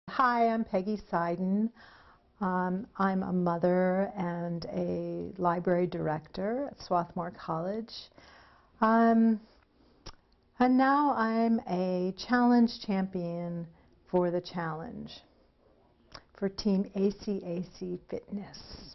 Hi, I'm Peggy Seiden. I'm a mother and a library director at Swarthmore College. And now I'm a challenge champion for the challenge for Team ACAC Fitness.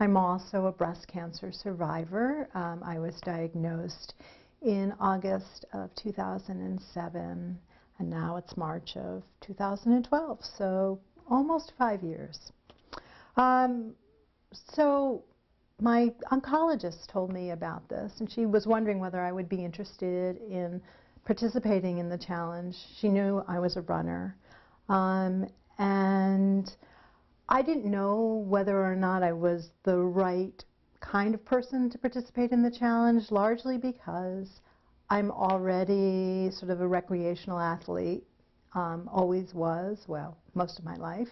I'm also a breast cancer survivor. I was diagnosed in August of 2007. And now it's March of 2012, so almost 5 years. So my oncologist told me about this, and she was wondering whether I would be interested in participating in the challenge. She knew I was a runner, and I didn't know whether or not I was the right kind of person to participate in the challenge, largely because I'm already sort of a recreational athlete, always was, well, most of my life.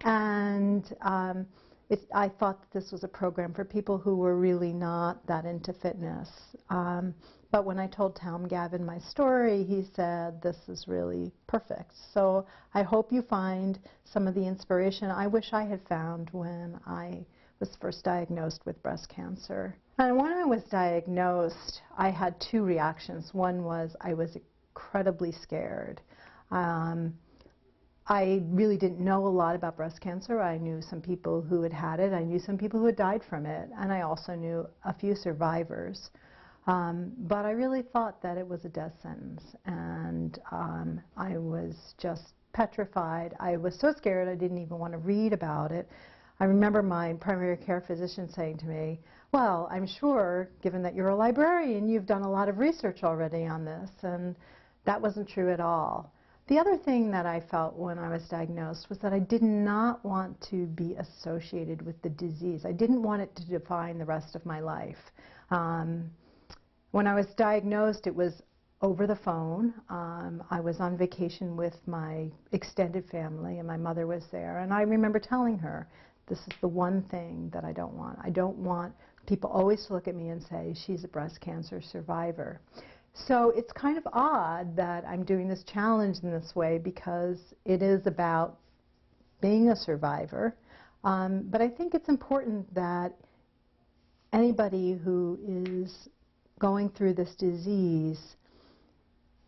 And I thought that this was a program for people who were really not that into fitness. But when I told Tom Gavin my story, he said, this is really perfect. So I hope you find some of the inspiration I wish I had found when I was first diagnosed with breast cancer. And when I was diagnosed, I had two reactions. One was I was incredibly scared. I really didn't know a lot about breast cancer. I knew some people who had had it. I knew some people who had died from it. And I also knew a few survivors. But I really thought that it was a death sentence. And I was just petrified. I was so scared I didn't even want to read about it. I remember my primary care physician saying to me, well, I'm sure, given that you're a librarian, you've done a lot of research already on this, and that wasn't true at all. The other thing that I felt when I was diagnosed was that I did not want to be associated with the disease. I didn't want it to define the rest of my life. When I was diagnosed, it was over the phone. I was on vacation with my extended family, and my mother was there, and I remember telling her, this is the one thing that I don't want. I don't want people always to look at me and say, she's a breast cancer survivor. So it's kind of odd that I'm doing this challenge in this way because it is about being a survivor. But I think it's important that anybody who is going through this disease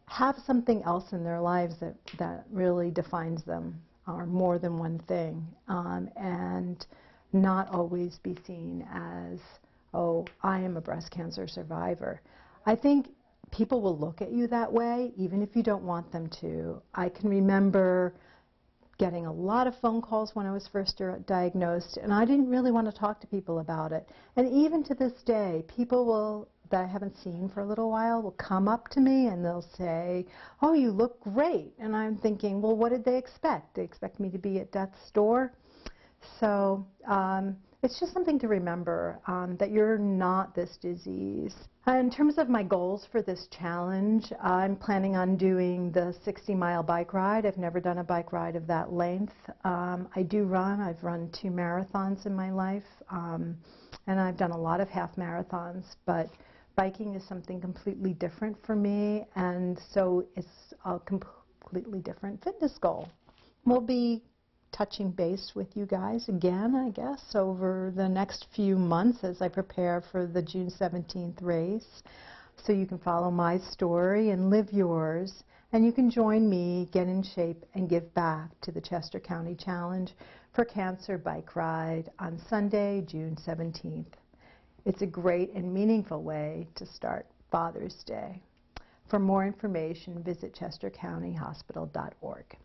have something else in their lives that really defines them, or more than one thing, and not always be seen as, oh, I am a breast cancer survivor. I think people will look at you that way, even if you don't want them to. I can remember getting a lot of phone calls when I was first diagnosed, and I didn't really want to talk to people about it. And even to this day, people that I haven't seen for a little while will come up to me and they'll say, oh, you look great. And I'm thinking, well, what did they expect? They expect me to be at death's door? So it's just something to remember, that you're not this disease. In terms of my goals for this challenge, I'm planning on doing the 60-mile bike ride. I've never done a bike ride of that length. I do run. I've run 2 marathons in my life, and I've done a lot of half marathons, but biking is something completely different for me, and so it's a completely different fitness goal. We'll be touching base with you guys again, I guess, over the next few months as I prepare for the June 17th race. So you can follow my story and live yours, and you can join me, get in shape, and give back to the Chester County Challenge for Cancer Bike Ride on Sunday, June 17th. It's a great and meaningful way to start Father's Day. For more information, visit chestercountyhospital.org.